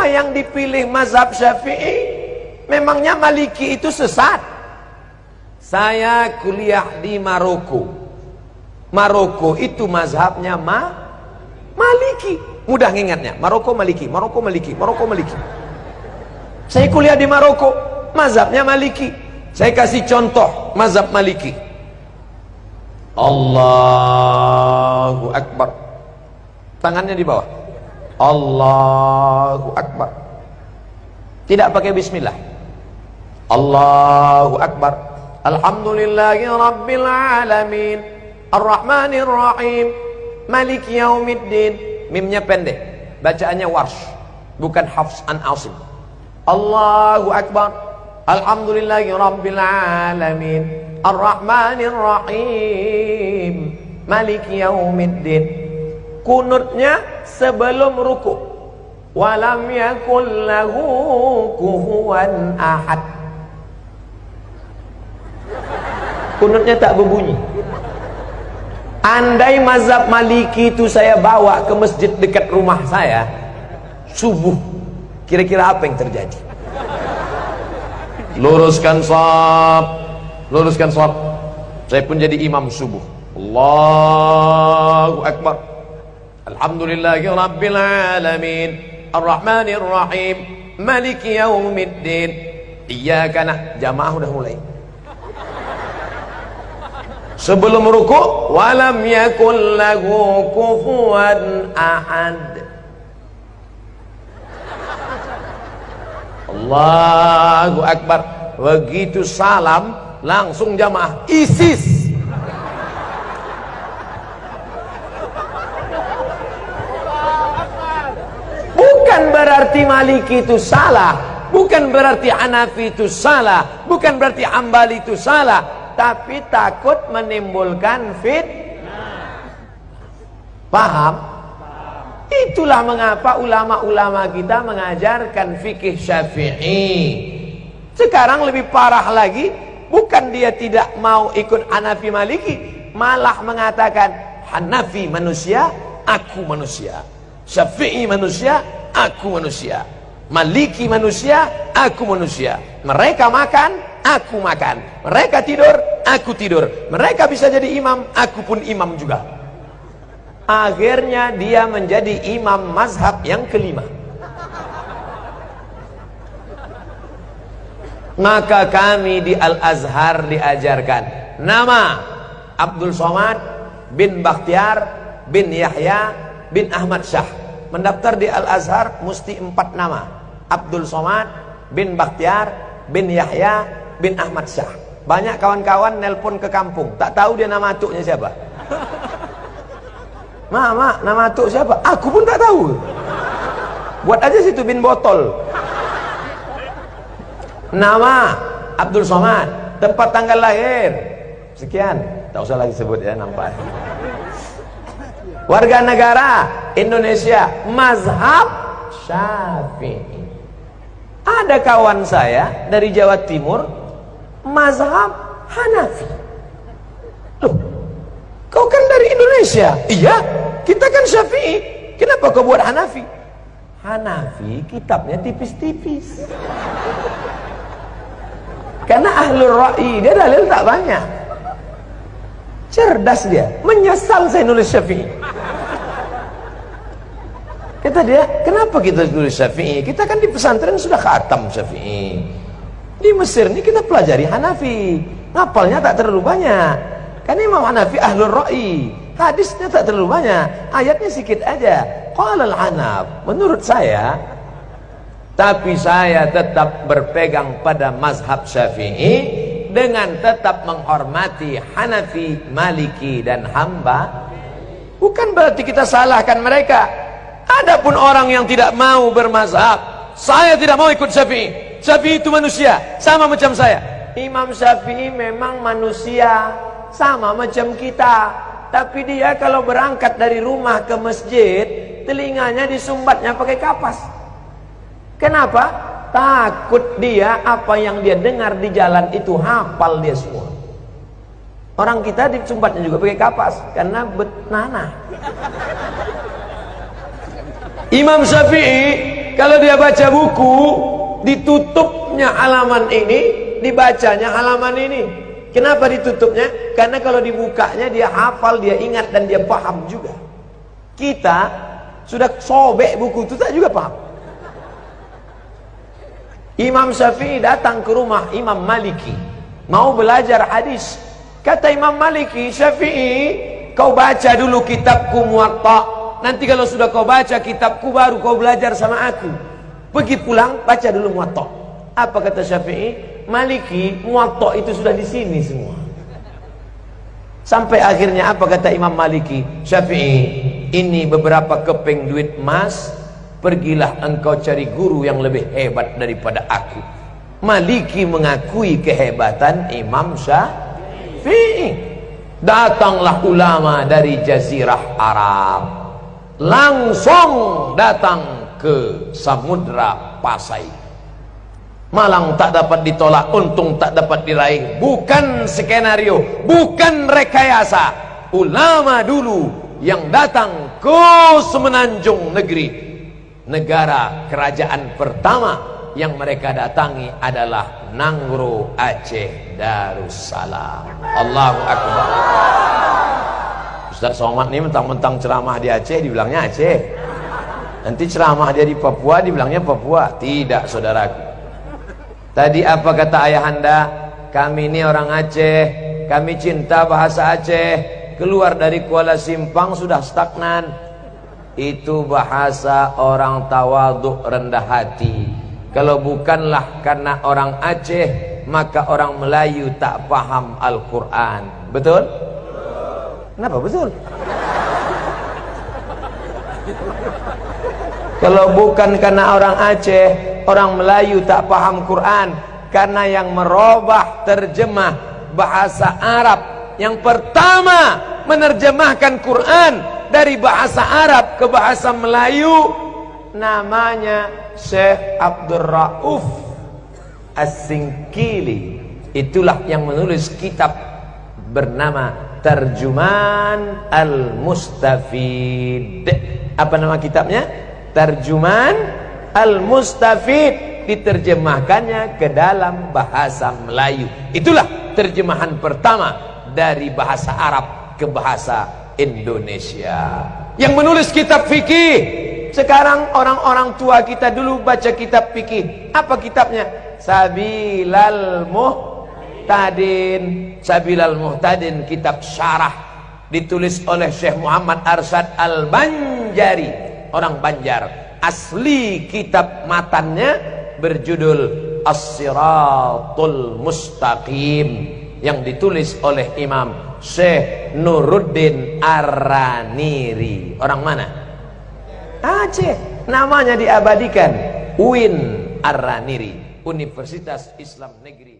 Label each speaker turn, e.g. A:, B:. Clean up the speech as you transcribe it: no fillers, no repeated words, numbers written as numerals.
A: Kenapa yang dipilih mazhab Syafi'i? Memangnya Maliki itu sesat? Saya kuliah di Maroko. Maroko itu mazhabnya Maliki. Mudah ngingatnya. Maroko Maliki, Maroko Maliki, Maroko Maliki. Saya kuliah di Maroko, mazhabnya Maliki. Saya kasih contoh mazhab Maliki. Allahu Akbar. Tangannya di bawah. Allahu Akbar. Tidak pakai bismillah. Allahu Akbar. Alhamdulillahi Rabbil Alamin, Ar-Rahmanir Rahim, Maliki Yaumiddin. Mimnya pendek, bacaannya warsh, bukan Hafs an Asim. Allahu Akbar. Alhamdulillahi Rabbil Alamin, Ar-Rahmanir Rahim, Maliki Yaumiddin. Kunutnya sebelum ruku. Walam yakul lahu kufuwan ahad. Kunutnya tak berbunyi. Andai mazhab Maliki itu saya bawa ke masjid dekat rumah saya subuh, kira-kira apa yang terjadi? Luruskan shaf, luruskan shaf. Saya pun jadi imam subuh. Allahu Akbar. Alhamdulillahi Rabbil Alamin, Ar-Rahmanir Rahim, Maliki Yaumiddin. Iyyaka na'budu. Jamaah udah mulai. Sebelum ruku, walam yakul lahu kufuwan ahad. Allahu Akbar. Begitu salam, langsung jamaah ISIS. Bukan berarti Maliki itu salah, bukan berarti Hanafi itu salah, bukan berarti Hambali itu salah, tapi takut menimbulkan fitnah. Paham? Itulah mengapa ulama-ulama kita mengajarkan fikih Syafi'i. Sekarang lebih parah lagi, bukan dia tidak mau ikut Hanafi Maliki, malah mengatakan Hanafi manusia, aku manusia. Syafi'i manusia, aku manusia. Maliki manusia, aku manusia. Mereka makan, aku makan. Mereka tidur, aku tidur. Mereka bisa jadi imam, aku pun imam juga. Akhirnya dia menjadi imam mazhab yang kelima. Maka kami di Al-Azhar diajarkan nama Abdul Somad bin Bakhtiar bin Yahya bin Ahmad Syah. Mendaftar di Al-Azhar mesti 4 nama. Abdul Somad bin Bakhtiar bin Yahya bin Ahmad Syah. Banyak kawan-kawan nelpon ke kampung, tak tahu dia nama atuknya siapa. Mak, nama atuk siapa? Aku pun tak tahu. Buat aja situ bin botol. Nama Abdul Somad, tempat tanggal lahir sekian, tak usah lagi sebut ya, nampak. Warga negara Indonesia, mazhab Syafi'i. Ada kawan saya dari Jawa Timur, mazhab Hanafi. Loh, kau kan dari Indonesia? Iya, kita kan Syafi'i. Kenapa kau buat Hanafi? Hanafi kitabnya tipis-tipis. Karena ahlul ra'i, dia dalil tak banyak. Cerdas dia, menyesal saya nulis Syafi'i. Kata dia, kenapa kita nulis Syafi'i? Kita kan di pesantren sudah khatam Syafi'i. Di Mesir ini kita pelajari Hanafi, ngapalnya tak terlalu banyak. Karena Imam Hanafi ahlul ra'i, hadisnya tak terlalu banyak, ayatnya sedikit aja. Qala al-Hanaf, menurut saya, tapi saya tetap berpegang pada mazhab Syafi'i dengan tetap menghormati Hanafi, Maliki dan Hamba. Bukan berarti kita salahkan mereka. Adapun orang yang tidak mau bermazhab, saya tidak mau ikut Syafi'i. Syafi'i itu manusia, sama macam saya. Imam Syafi'i memang manusia, sama macam kita. Tapi dia kalau berangkat dari rumah ke masjid, telinganya disumbatnya pakai kapas. Kenapa? Takut dia apa yang dia dengar di jalan itu hafal dia semua. Orang kita disumbatnya juga pakai kapas karena betnana. Imam Syafi'i kalau dia kita baca buku, ditutupnya halaman ini, dibacanya halaman ini. Kenapa ditutupnya? Karena kalau dibukanya dia hafal, dia ingat, dan dia paham juga. Kita sudah sobek buku itu tak juga paham. Imam Syafi'i datang ke rumah Imam Maliki, mau belajar hadis. Kata Imam Maliki, Syafi'i, kau baca dulu kitabku Muwatta. Nanti kalau sudah kau baca kitabku, baru kau belajar sama aku. Pergi pulang, baca dulu Muwatta. Apa kata Syafi'i? Maliki, Muwatta itu sudah di sini semua. Sampai akhirnya apa kata Imam Maliki? Syafi'i, ini beberapa keping duit emas, pergilah engkau cari guru yang lebih hebat daripada aku. Maliki mengakui kehebatan Imam Syafi'i. Datanglah ulama dari Jazirah Arab, langsung datang ke Samudra Pasai. Malang tak dapat ditolak, untung tak dapat diraih. Bukan skenario, bukan rekayasa. Ulama dulu yang datang ke Semenanjung Negeri, negara kerajaan pertama yang mereka datangi adalah Nangro Aceh Darussalam. Allahu Akbar. Ustaz Somad ini mentang-mentang ceramah di Aceh dibilangnya Aceh, nanti ceramah dia di Papua dibilangnya Papua. Tidak, saudaraku. Tadi apa kata ayahanda? Kami ini orang Aceh, kami cinta bahasa Aceh. Keluar dari Kuala Simpang sudah stagnan. Itu bahasa orang tawaduk, rendah hati. Kalau bukanlah karena orang Aceh, maka orang Melayu tak paham Al-Quran. Betul? Kenapa betul? Kalau bukan karena orang Aceh, orang Melayu tak paham Quran. Karena yang merubah terjemah bahasa Arab, yang pertama menerjemahkan Quran dari bahasa Arab ke bahasa Melayu, namanya Syekh Abdul Rauf As-Singkili. Itulah yang menulis kitab bernama Tarjuman Al-Mustafid. Apa nama kitabnya? Tarjuman Al-Mustafid. Diterjemahkannya ke dalam bahasa Melayu. Itulah terjemahan pertama dari bahasa Arab ke bahasa Indonesia. Yang menulis kitab fikih. Sekarang orang-orang tua kita dulu baca kitab fikih. Apa kitabnya? Sabilal Muhtadin. Sabilal Muhtadin, kitab syarah, ditulis oleh Syekh Muhammad Arsyad Al-Banjari, orang Banjar. Asli kitab matannya berjudul As-Siratul Mustaqim, yang ditulis oleh Imam Syekh Nuruddin Ar-Raniri. Orang mana? Aceh. Namanya diabadikan, UIN Ar-Raniri, Universitas Islam Negeri